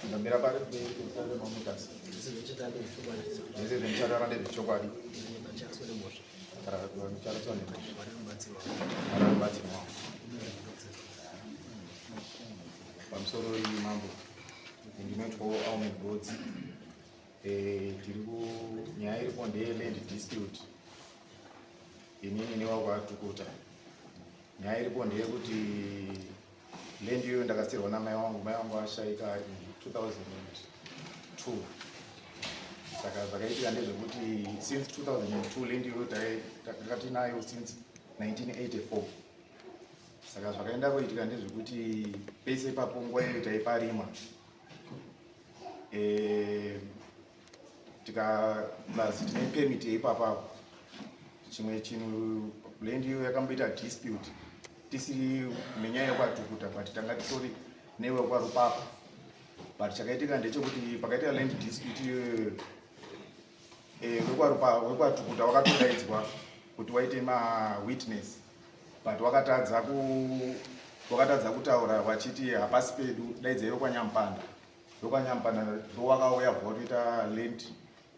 ndamira pari pedare mamutasi zvese zvemuchatora ndezvechokwadi mucharatswa nemararubatsirwa pamusoro iyi mambo ndinotyawo almond roads tiri kunyaya iripo ndeyeland dispute inini newakwatukuta. Nyaya iripo ndeyekuti land iyoyo ndakasirwa namai vangu ashaika in 2002. Saka zvakaitika ndezvekuti since 2002 land iyoyo takatinayo since 1984. Saka zvakaenda kuitika ndezvekuti pese ipapo nguva iyo taiparima tikazi tine permit yeipapapo. Chimwe chinhu land iyoyo yakamboita dispute tisiri nenyaya yekwatukuta but tanga titori newekwarupapa. But chakaitika ndechekuti pakaita land dispute iyoyo wekwatukuta wakatodaidzwa kuti waite mawitness but wakatadza kutaura wachiti hapasi pedu daidzai wekwanyampanda. Wekwanyampanda ndowakauya bvotoita land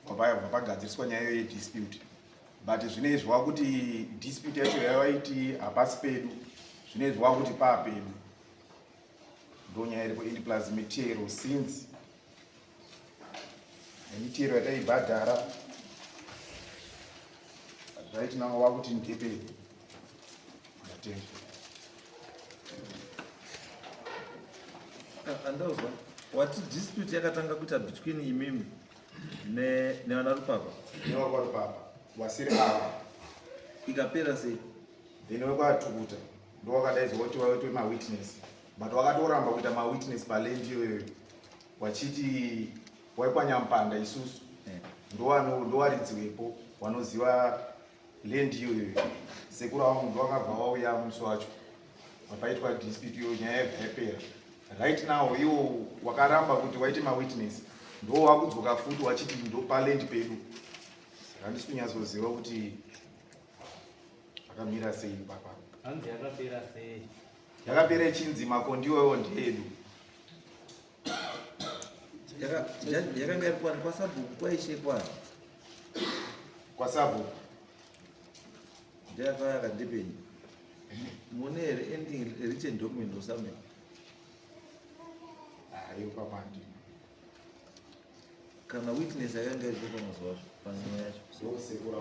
vapagadziriswa nyaya iyoyo yedispute. But zvinezvi wakuti dispute yacho yavaiti hapasi pedu, zvinezvi wakuti paapedu. Ndonyaya iripo ini plus mitero since mitero yataibhadhara right now wakuti ndepedu. Andozwa wati dispute yakatanga kuita between imimi nevana rupapa nevakwarupapa wasiri ava ikapera sei then wekwatukuta ndowakadaidzwa kuti waitwe mawitness but wakatoramba kuita mawitness palend iyoyo wachiti waikwanyampanda isusu ndowaridziwepo wanoziva land iyoyo. Sekuru vangu ndowakabva wauya musi wacho wapaitwa dispute iyoyo nyaya yabva yapera. Right now iwo wakaramba kuti waite mawitness ndo wakudzoka futi wachiti ndo paland pedu. Saka handisi kunyatsoziva kuti akamira sei papa. Hanzi yakapera sei? Yakapera chinzi makondi iwoyo ndeedu. yakanga iri kwani kwasabhuku kwaishe kwani Kwasabhuku ndeyakava yakandipenyi mune here anything written document or something. hayo papa ndini Kana witness yakanga iripo pamazuva acho panyama yacho sosekura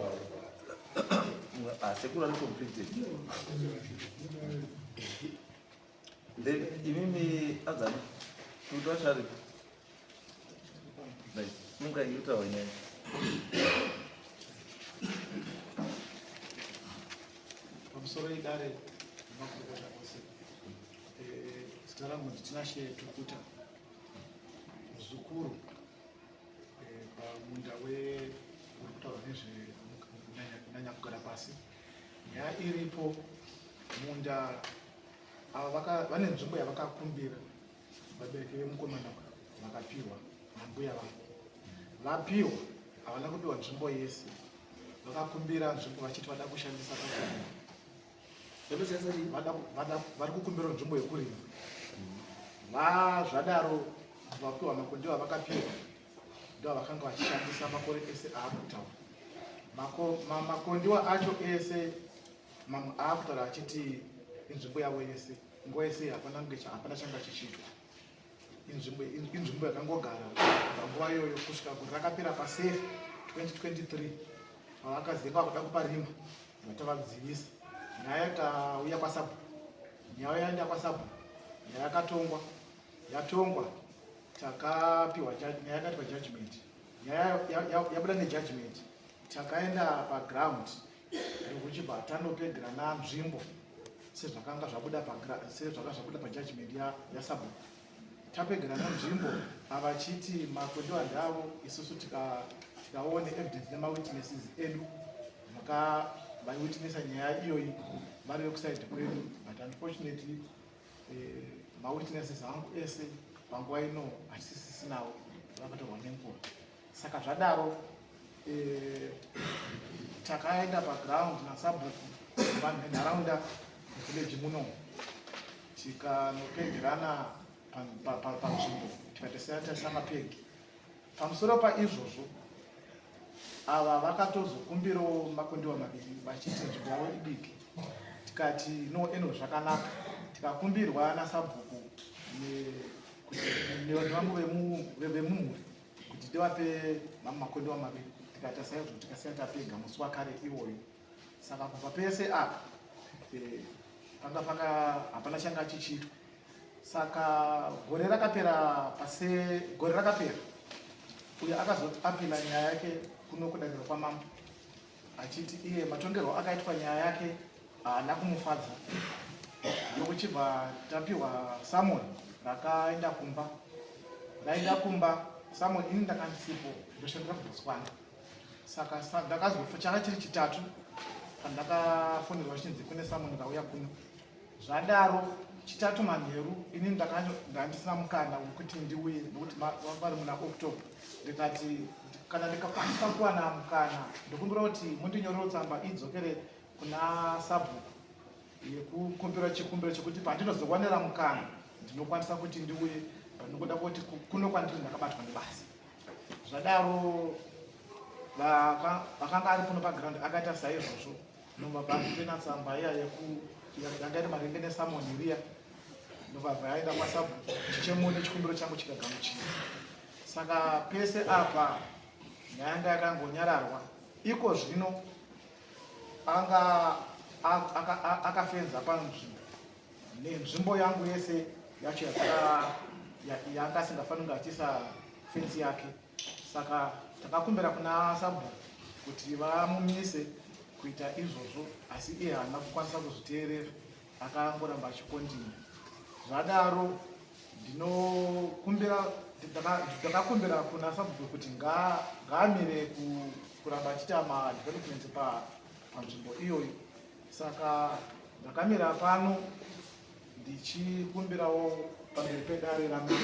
sekura ari conflicted. Then imimi adzana kuti vachari mungaitawa nyaya pamusoro idare makurukota kwose zita rangu nditinashe tukuta muzukuru pamunda uri kutaura nezvenyanya kugara pasi. Nyaya iripo munda ava vane nzvimbo yavakakumbira vabereki vemukomana vakapiwa nambuya vavo. Vapiwa havana kupiwa nzvimbo yese, vakakumbira nzvimbo vachiti vada kushandisa vari kukumbira nzvimbo yekurima. Zvadaro vapiwa makondi vavakapiwa ndo vakanga vachishandisa makore ese aakutaura. Makondiwa acho ese mamwe aakutaura achiti inzvimbo yavo yese nguva yese hapana changa chichitwa. Inzvimbo yakangogara panguva iyoyo kusvika kuti rakapera paseri 2023 pavakaziva kuda kuparima vatavadzivisa. Nyaya yakauya kwasabhuku, nyaya yaenda kwasabhuku, nyaya yatongwa takapiwa nyaya yakatipa judgment. Nyaya yabuda nejudgment takaenda paground rekuchibva tanopedhera nzvimbo sezvakanga zvabuda pajudgment yasabhuku. Tapedhera nzvimbo avachiti makondiwa ndavo, isusu tikaone evidence nemawitnesses edu vaiwitnessa nyaya iyoyi vari vekusaidi kwedu. But unfortunately mawitnesses angu ese panguva ino hatisisinawo, vakatorwa nenguva. Saka zvadaro takaenda paground nasabhuku vanhu venharaunda village muno tikanopedherana panzvimbo tikatesiyana mapegi. Pamusoro paizvozvo, ava vakatozokumbirawo makondeiwa maviri vachiti nzvimbo yavo idiki. Tikati no eno zvakanaka, tikakumbirwa nasabhuku nevamwe vemumhuri kuti tivape makondeiwa maviri, tikati saizvo tikasiya tapega musi wakare iwoyo. Saka kubva pese apa hapana changa chichitwa. Saka gore rakapera uyo akazoapila nyaya yake kuno kudaniro kwamambo achiti iye matongerwo akaitwa nyaya yake haana kumufadza. Ndokuchibva tapiwa samoni rakaenda kumba. Samoni ini ndakandisipo ndoshandira kuBotswana. Saka ndakazwa chaka chiri chitatu pandakafonderwa chinzi kune samoni rauya kuno. Zvadaro chitatu manheru ini ndandisina mukana wekuti ndiuye nokuti vari muna October. Ndikati kana ndikakwanisa kuwana mukana ndokumbira kuti mundinyorere tsamba idzokere kuna sabhuku yekukumbira chikumbiro chekuti pandinozowanira mukana ndinokwanisa kuti ndiuye nokuda kuti kuno kwandiri ndakabatwa nebasa. Zvadaro vakanga ari kuno paground akaita saizvozvo nobva vandipena tsamba iya yanga iri maringe nesamoni riya nobva yaenda kwasabhuku chichemune chikumbiro changu chikagamuchira. Saka pese apa nyaya yakangonyararwa. Iko zvino anga akafenza panzvimbo nenzvimbo yangu yese yacho yanga asingafaniri achiisa fensi yake. Saka takakumbira kuna sabhuku kuti vamumise kuita izvozvo, asi iye haana kukwanisa kuzviteerera, akangoramba achikondinya. Zvadaro ndakakumbira kuna sabhuku kuti ngaamire kuramba achiita madevelopment panzvimbo iyoyo. Saka ndakamira pano ndichikumbirawo pamberi pedare rangu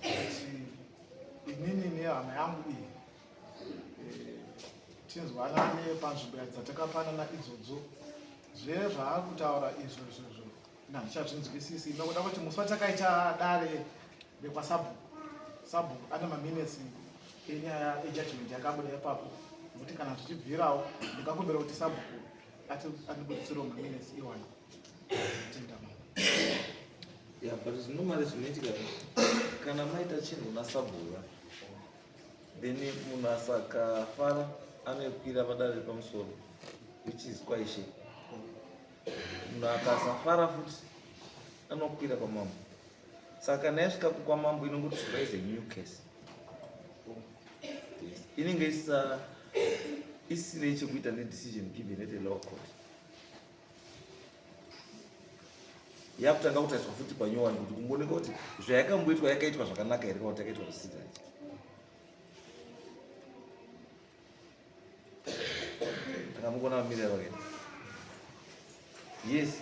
kuti inini nehama yangu iyi tinzwanane panzvimbo dzatakapanana idzodzo. Zvezvaakutaura izvozvo handichazvinzwisisi. Nokuda kuti musi watakaita dare rekwasabhuku, sabhuku ane maminitsi enyaya ejudgment yakabuda ipapo, nokuti kana tichibvirawo ndikakumbira kuti sabhuku andibuditsirawo maminitsi iwani. Yeah, but it's normally zvinoitika kana maita chinhu nasabhuku then munhu asakafara anokwira padare repamusoro, which is kwaishe. Munhu akasafara futi anokwira kwamambo. Saka kana yasvika kwamambo inongoti raise a new case. Inenge isina chekuita nedecision given at a law court. Yakutanga kutaiswa futi panyowani kuti kumbooneka kuti zvayakamboitwa yakaitwa zvakanaka here kana kuti yakaitwa zvisina. Takamukona vamirira vakaita. Yes,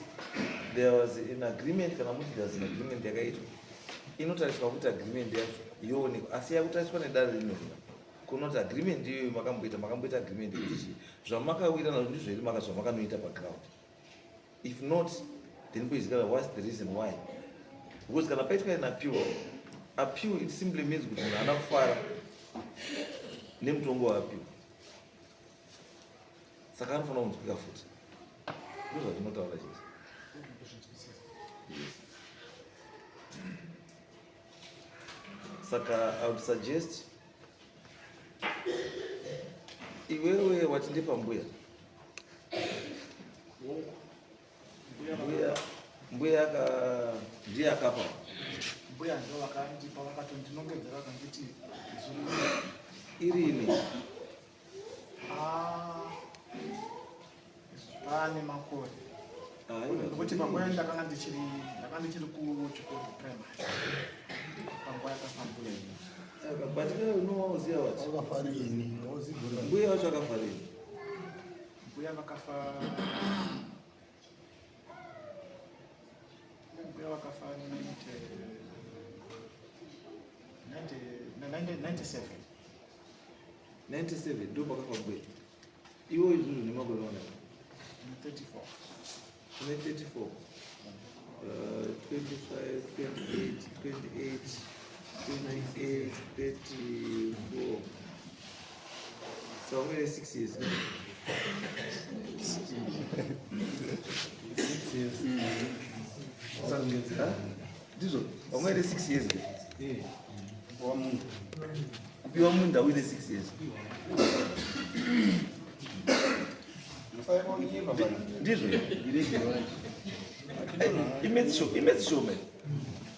there was an agreement, kana muti there was an agreement yakaitwa. Inotariswa kuti agreement yacho yoonekwa, asi yakutariswa nedare rinozva kunoti agreement iyoyo makamboita agreement yekuti zvamakawirana ndizvo here zvamakamboita paground. If not, then what's the reason why? Because kana paitwa an appeal it simply means kuti munhu haana kufara nemutongo waappeal. Saka anofanira kunzwika futi. Ndizvo zvinotaura chese. Saka I would suggest iwewe watindepa mbuya ndiye akapa Mbuya ndo vakandipa vakatondinongedzera vakanditi irini pane makore nokuti panguva ndakanga ndichiri kuchikoro primary panguva yakafa mbuya ini. But unoziva wati mbuya wacho akafarini. Mbuya vakafa 97 ndo pakafa mbuya. Iwo izvozvo nemakore mana 34. 34. 25, 28, 28, 28, 34. So where is 6 years? 6 years. Ndizo, wamwele 6 years. Kupiwa munda wile 6 years. Ndizo. Image show man.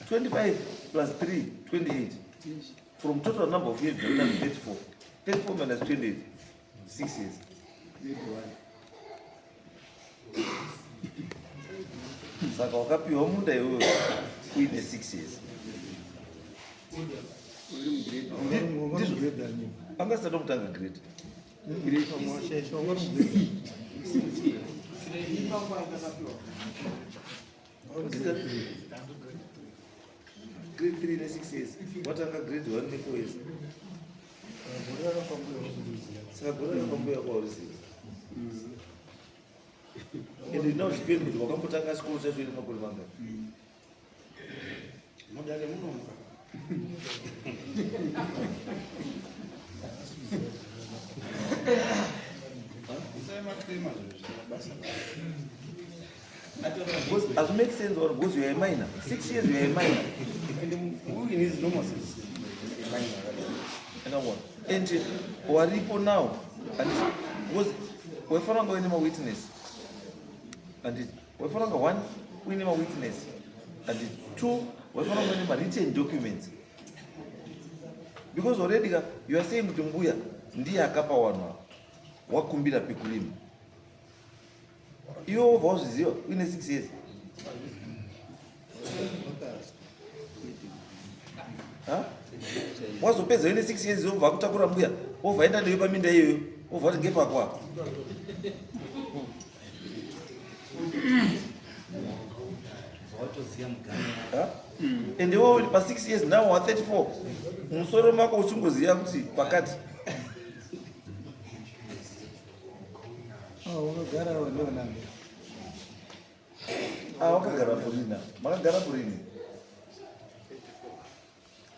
25 plus 3, 28. From total number of years, 34. 34 minus 28, 6 years. Saka wakapiwa munda iwe kuine 6 years. Angasado mutanga grade. Grade 3 in 6 years. Watanga grade 1 in 4 years. Saka gorera kwambuya kwa receive. And now depend kuti wakambotanga chikoro chacho iri makore manga. Modale munomuka. As make sense or goes you are a minor. 6 years you are a minor. Who in his normal sense? And waripo now and was wefaranga wine witness and wefaranga 1 wine witness and 2 wefaranga wine written documents because already you are saying kuti mbuya ndiye akapa wanhu wakumbira pekulima iwo vazviziva uine 6 years wazopedza uine 6 years wobva kutakura mbuya wobva enda newe paminda iyoyo wobva kuti ngepakwa and iwe uri pa 6 years now wa 34 musoro mako uchingoziva kuti pakati wakagara kurini makagara kurini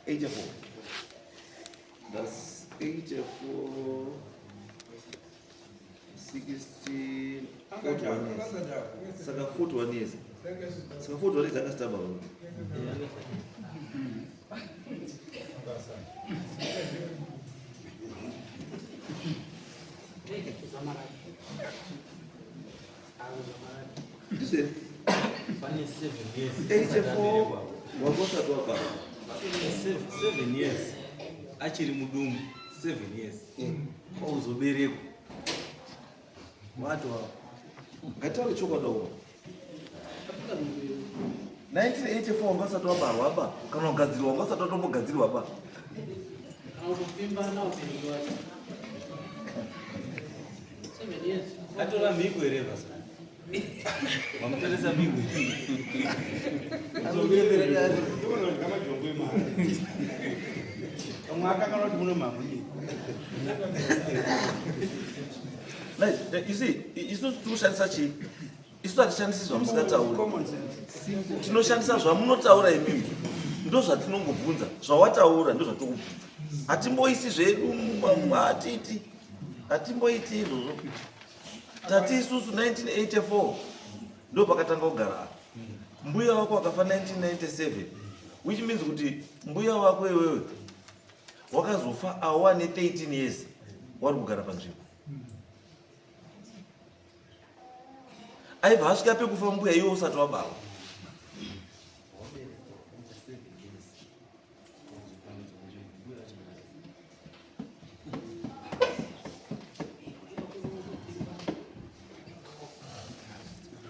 84 that's 84 16 41 years saka 41 years saka 41 years akastaba Dice, 84 wagosa toka 7 years achiri mudumu 7 years uzobereko watu ngataure chokwadawo 1984 wangasati wabarwa ba kana kugadzirwa wangasati watombogadzirwa ba atora miko ereva wamutoresa miko you see isu tinoshandisa chii isu hatishandisi zvamusingatauri tinoshandisa zvamunotaura imimi ndo zvatinongobvunza zvawataura ndo zvatokubvunza hatimboisi zvedu hatiti hatimboiti izvozvo tati isusu 1984 ndo pakatanga kugara mbuya wako wakafa 1997 which means kuti mbuya wako iwewe wakazofa awa ne13 years wari kugara panzvimbo aibva asvika pekufa mbuya iwe usati wabarwa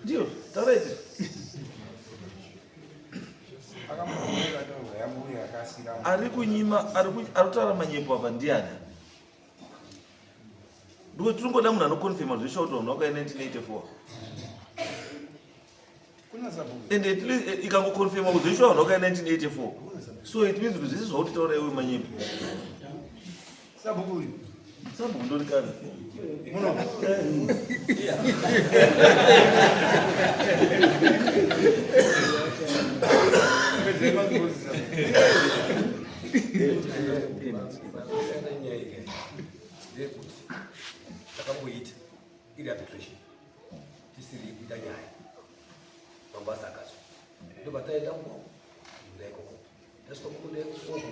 ndio tauraiti ari kunyima ari kutaura manyepo apa ndiani ndiko tiringoda munhu anokonfirma zveshakuti vanhu vakae 1984 and ikangokonfirma kuzvishuwa vanhu vakae 1984 so it means kuti zvisi zvauti taura iwe manyepo sabhuku ndori kana takamboita iri arbitration tisiri kuita nyaya mabasa akazo ndobataenda ndaikoko tasvika kukoko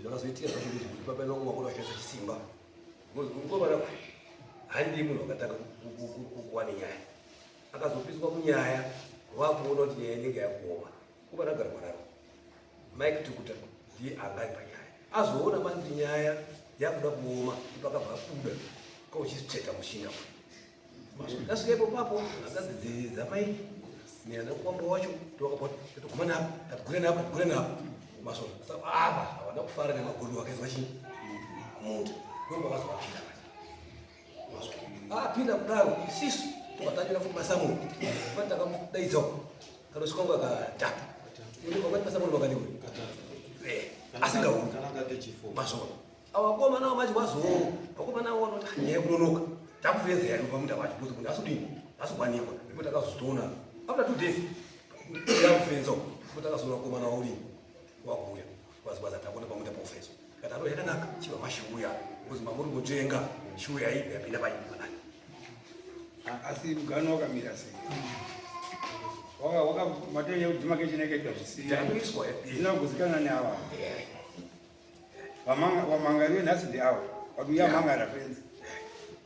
zvakazoitika zvacho kuti papaina umwe wakona washandisa chisimba ngomana handii munhu wakatanga kuwana nyaya akazopiswa munyaya wakuona kuti nyaya inenge yakuoma kubana agara kwararo mike tukuta ndiye anga ari panyaya azoona mani kuti nyaya yakuda kuoma ipakabva kuda kauchitsveta mushina tasvika ipo papo akadzi dzamai neanakwamba wacho tokaguma napo gure napo masoro apa havana kufara nemagolu akaizwa chii kumunda ndomba vazovapinda apinda kudaro isisu tokatangira futi masamuri fani takamudaidzawo kanosvika kunga katatu kwati masamuri makaniwe asingauni masoro avakomana avo machi wazoo vakomana avo vanoti nyaya kunonoka takufenza yari pamuta vacho kuti asudini asukwanikwa ekuti akazotoona after 2 days yakufenzawo kuti akazoona komana waulini wakuuya wazibaza takona pamuta paufenzo kati alo yakanaka chiva mashiuya kuzi mamuri mujenga shiuya ipi yapinda paimani asi mugano wakamira sei matenya kudemarcation yakaitwa yakuiswa zvisina kuguzikana neava vamangari venhasi ndeavo vakuya mangara fenzi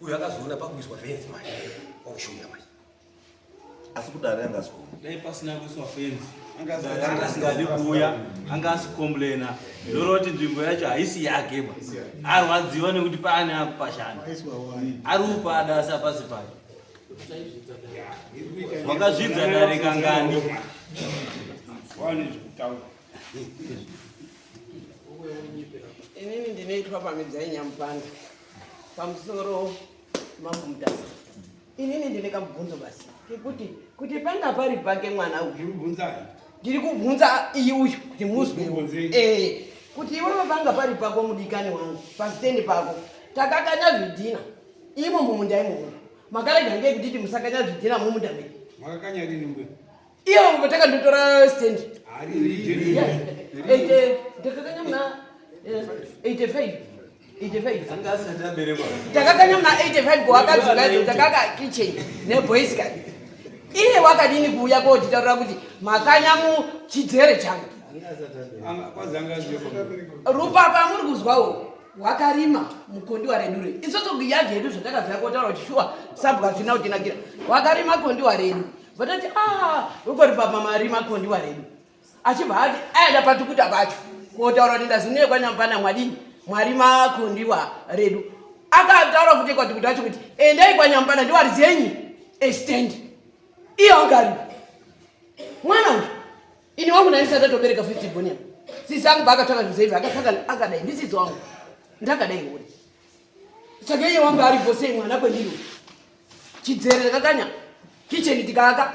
uyo akazoona pakuiswa fenzi manje wakushuya manje asi kudari angasikuona dai pasina kuiswa fenzi Anga asingadi kuuya anga asikomblena ndoroti nzvimbo yacho haisi yake arwadziwa nekuti paane apo pashanda ari upada asi apasi pake wakazvidza dare kangani wane zvekutaura inini ndinoitwa pamidzai Nyampanda pamusoro mambo Mutasa. Inini ndine kamubvunzo basi kekuti kuti panga pari pake mwana uyu ndikubvunzai ndiri kubvunza iyi uyu kuti muzwe kuti iwewe panga pari pako mudikani wangu pasitendi pako takakanya zvidhina imo mumunda imomo makarega ngekutiti musakanya zvidhina mumunda medu makakanya rini mbwe iyo matakandotora stendi ari takakanya muna 85 anga asati aberekwa takakanya muna 85 kuwakadzolazo takaka kitchen neboys card iye wakadini kuuya kotitaurira kuti makanya muchidzere changu rupapa muri kuzwawo wakarima mukondiwa redu redu isotso yadhi yedu zvatakabvira kotaura kuti shuwa sabhuka zvina kutinakira wakarima kondiwa redu vatati ukori papa marima kondiwa redu achibva ati aenda patukuta pacho kotaura kuti ndazinie kwaNyampanda mwadini mwarima kondiwa redu akataura futi kwatukuta acho kuti endai kwaNyampanda ndiwarizenyi extend iyo ngari mwana uyu ini wangu naisa tatobereka 50 bonia sisi angu bakataka zvizevi akataka akadai ndisisi wangu ndakadai ngoni saka iye wangu ari bose mwana kwendiro chidzere kakanya kitchen tikaka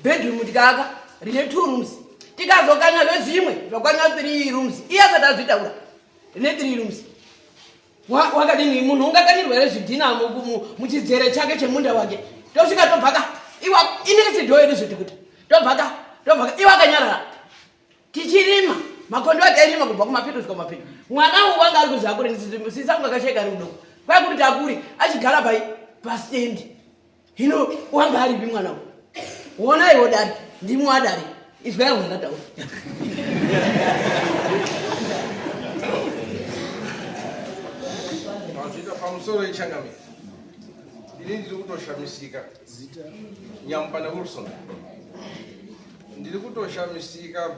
bedroom tikaka rine 2 rooms tikazokanya zvezimwe zvakanya 3 rooms iye akatazvitaura rine 3 rooms wakadini munhu ungakanyirwa zvidhina muchidzere chake chemunda wake tosvika tobhaka iwa inesi dhoyo zvitikuta tobhaka iwa akanyarara tichirima makondo ati airima kubva kumapeto kusvika kumapeto mwana uyu wanga ari kuzakure sisangu akasheka ari kudoko kwai kuti takuri achigara pastendi hino wanga aripi mwana uyu wonaiwo dari ndimuwadari izwai wandataura Mazita pamusoro ichangamira ndiri ndiri kutoshamisika Nyampanda Wilson ndiri kutoshamisika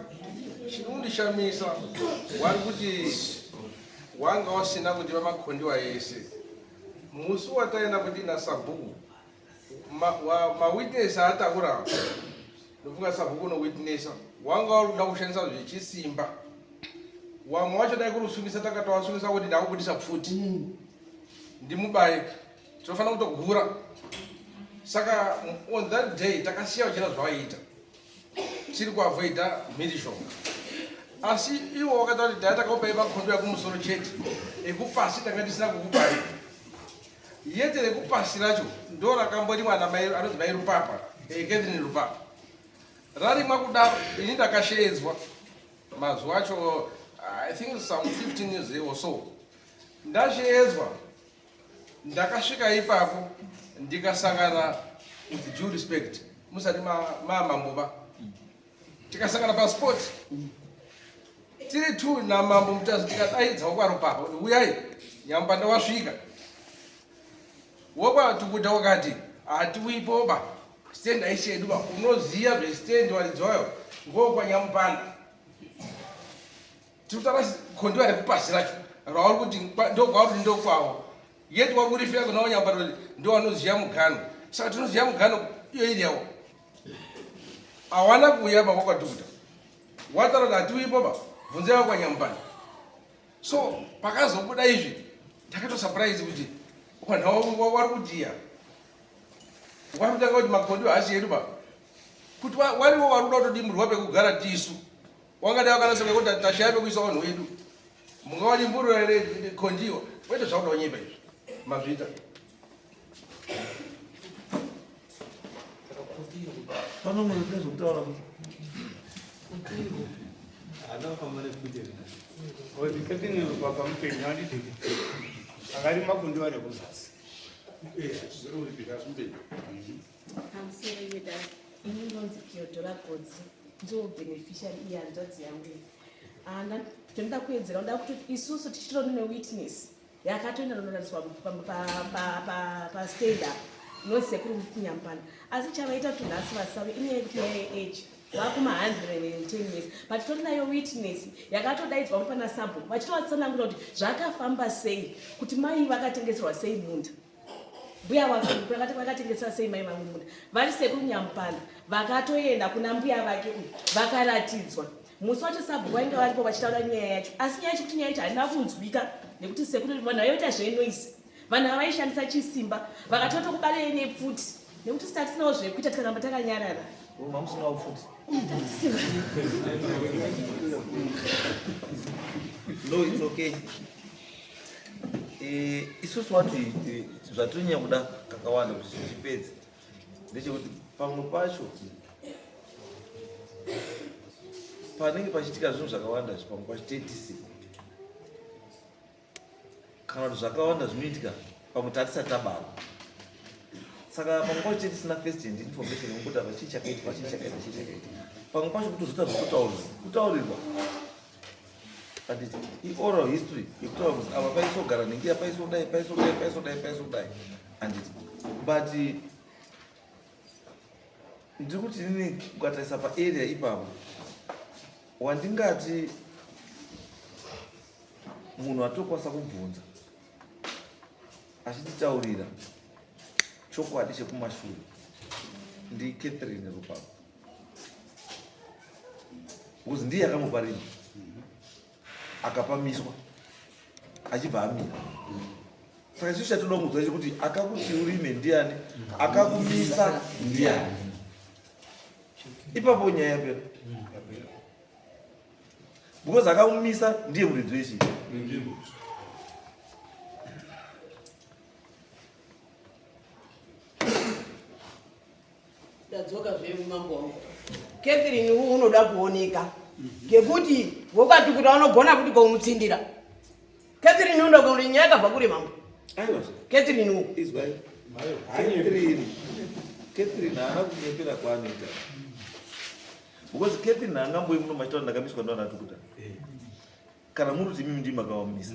chinondishamisa wari kuti wanga wasina kuti vamakondiwa ese musi wataenda kudina sabhuku mawitness ataura ndofunga sabhuku nowitnessa wanga waruda kushandisa zvechisimba wamwe wacho dai kurusungisa takatowasungisa kuti ndakubudisa pfuti ndimubaye tinofanira kutogura saka on that day takasiya kuchita zvavaita tiri kuavoida mhirishonga asi iwo wakataura kuti dai takaupai makondo yakumusoro chete ekupasi tanga tisina kukubai yete rekupasi racho ndo rakamborimwa anoti mai Rupapa Catherine Rupapa rarimwa kudaro ini ndakashedzwa mazuva acho I think some 15 years or so ndashedzwa ndakasvika ipapo ndikasangana with due respect musati mamambo tikasangana pasport tiri tu namambo mutazi tikadaidza wokwaropapa uyai Nyampanda wasvika wakwatukuta wakati hatiwipoba stand aishedu unoziya zvestand walidzwayo ngokwa Nyampanda tikutara kondi vari kupasi racho rauri kuti ndokwauri ndokwawo yeti wakurifira kunawo Nyampanda ndowanoziya mugano saka tinoziya mugano iyo iriyawo hawana kuuya pakwatukuta watara kuti hatiwipoba bvunze wakwa Nyampanda so pakazobuda izvi ndakatosurprise kuti wanhu wari kujiya wari kutanga kuti makondi haasi edu ba kuti wariwo wari kuda kutodimburwa pekugara tisu wangadai wakanasaka kuti tashaya pekuisa vanhu vedu mungawadimburwa here kondiwa kwete zvakuda kunyepa izvi mazvita pano munhu zvokutaura kuti ketinirupa pamupenyu handidiki akari makundi vari kuzasi Hamsirida, inonzi Theodora Godzi, ndiwo beneficiary iyanzvadzi yangu. Ndinoda kuedzera kuda kuti isusu tichitori newitness yakatoenda kunotariswa pastenda nosekuru Nyampanda. Asi chavaita kuti nhasi vasavi inyaya yekuti age vakuma110 years but titori nayo witness yakatodaidzwa pana sabo vachitovatsanangura kuti zvakafamba sei kuti mai vakatengeserwa sei munda mbuya vakatengesera sei mai vamwe munda vari sekuru Nyampanda vakatoenda kuna mbuya vake uyu vakaratidzwa musi wacho sabo vainge varipo vachitaura nyaya yacho asi nyaya yacho kuti nyaya yacho haina kunzwika nekuti sekuru vanhu vaiita zvenoisi vanhu avaishandisa chisimba vakatotokubarei nepfuti nekuti sitatinawo zvekuita tikaramba takanyarara mamusina upfuti no it's okay isusu wati zvatonyanya kuda kakawanda kuti zvichipedze ndechekuti pamwe pacho panenge pachiitika zvinhu zvakawanda pamwe pacho tetisi kana kuti zvakawanda zvinoitika pamwe tatisati tabarwa saka pamwe pacho tetisina first hand information yekuti apa chii chakaitwa chii chakaita chii chakaita pamwe pacho kutozotadza kutaurirwa anditi ioral history yekutaura kuti apa paisogara ningira paisodai anditi but ndiri kuti inini ukatarisa paarea ipapo wandingati munhu atokwanisa kubvunza achititaurira chokwadi chekumashure ndi Catherine Rupapo because ndiye akamupa rinhi akapamiswa achibva amira saka isu chatoda kuzwa chekuti akakuti urime ndiani akakumisa ndiani ipapo nyaya yapera because akamumisa ndiye muridzi wechii ndadzoka zvemumambo wangu Catherine unoda kuoneka ngekuti wakatukuta vanogona kuti komutsindira Catherine unoda kuti nyaya yakabva kuri mambo Catherine Catherine haana kunyepera kwaanoita because Catherine haangamboyi muno machitaura ndakamiswa ndoanatukuta kana muri kuti mimi ndimi makavamisa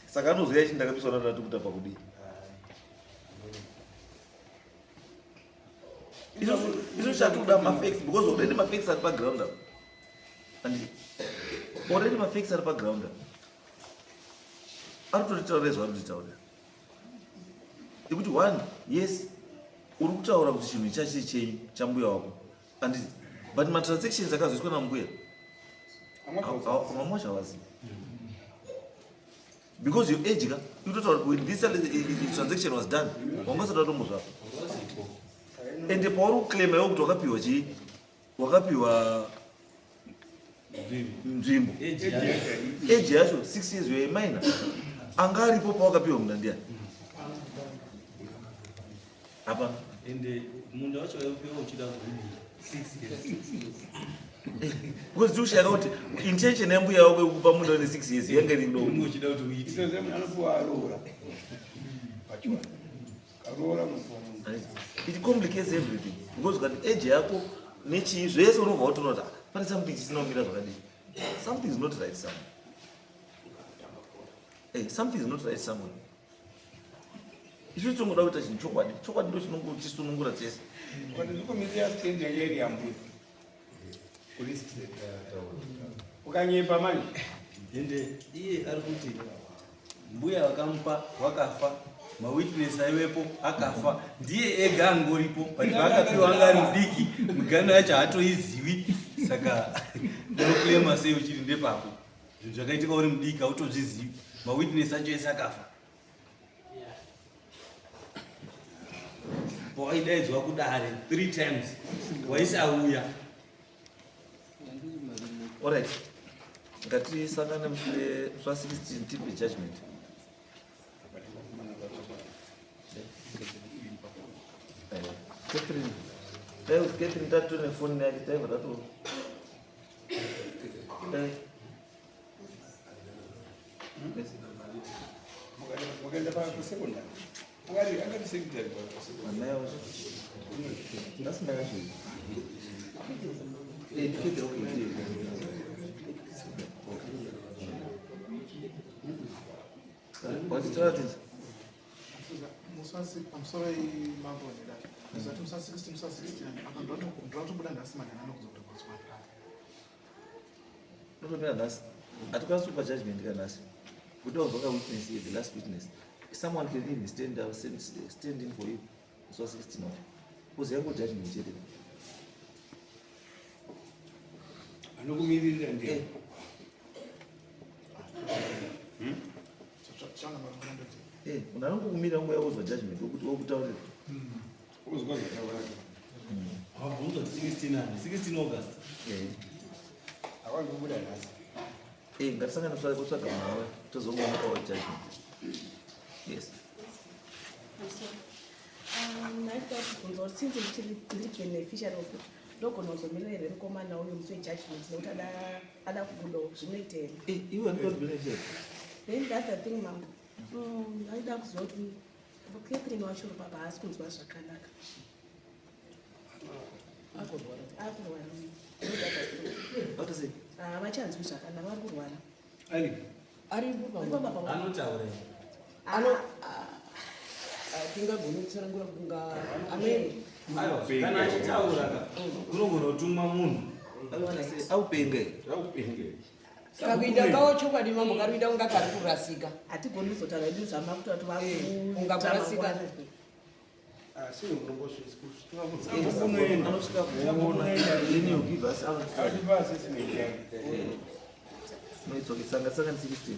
saka anozoya ichi ndakamiswa ndoanatukuta pakudii isu chatoda mafacts because already mafacts ari paground up and already mafacts ari paground up ari kutotitaurira zvari kutitaurira ekuti one yes uri kutaura kuti chinhu ichachi chenyu chambuya wako and but matransactions akazoiswa nambuya mamwe zvavazi because your age ka ikutotaura when this transaction was done wangasada tombo zvako ende pauri kuclaima iwo kuti wakapiwa chii wakapiwa nzvimbo age yacho 6 years you're a minor anga aripo pawakapiwa munda ndiani hapana ende munda wacho waipewa uchida kuzvibira because tiushaka kuti intention yambuya wako yekupa munhu ane 6 years yange iri doko uchida kuti uite Itoze munhu anopuwa aroora. Pachwana. Aroora mupuwa munhu. it complicates everything because ukati age yako nechii zvese unobva utonota pane something chisina kumira zvakadii, something is not right somewhere. Something is not right somewhere. Isu tongoda kuita chinhu chokwadi ndo chinongotisunungura tese. Kwati ndikomirira stendi yange iri yambuya. Kuri 6 ukanyepa manje. ende iye ari kuti mbuya vakamupa wakafa, mawitness aiwepo akafa, ndiye ega angoripo, but paakapiwa anga ari mudiki, miganhu yacho haatoizivi, saka ndinoklema sei uchiri ndepapo zvinhu zvakaitika uri mudiki hautozvizivi, mawitness acho ese akafa. Pawaidaidzwa kudare 3 times waisauya. Alright, ngatisangane mushure swa 16 tipe judgment. Catherine, Catherine tatu ne phone yake taiva tatu. Mukaenda pasekondari. Wakati akati secretary kwa sekondari. Anayo. Nasema kashi. Ndifike ukiti. What is pamusoro imambo ndidati zati musa 60 musa 60 apa ndatobuda ndasi maganano kuzotokotswa ndotombera nhasi hatikwanisi kupa judgment kanhasi kuti wauzoka witness here, the last witness, someone can even stand in for you so 16 off kuzi yangu judgment chete Anokumirira ndiye. changa makonda unanongokumira nguva yauzwa judgment wokuti wokutaurira Uzwa zvataura. Habvunza 16 August. Awangobuda nhasi. ngatisangane kutsvaga mwawe tozongomukawo judgment. Yes. Naita kubvunza kuti since ndiri beneficiary of ndogona kuzomirira here mukomana uyu musi wejudgment nekuti ada kubudawo zvinoita here. Iwe andikoti beneficiary. Then the other thing mama, ndaida kuziva kuti Catherine wacho baba haasi kunzwa zvakanaka. Akurwara. Havachanzwi zvakanaka, vari kurwara. Anotaura. Hatingagoni kutsanangura kunga ameni. Kana achitaura unogona kutuma munhu Aupenge. Kakuita kawo chokwadi mambo karikuita kunga kari kurasika. Hatigoni kuzotaura edu zvama kuti vatu ungakurasika. Asi unombosvitsa Anosvika kuona then you give us Ati basi sinenge. no, it's okay. Sanga 16.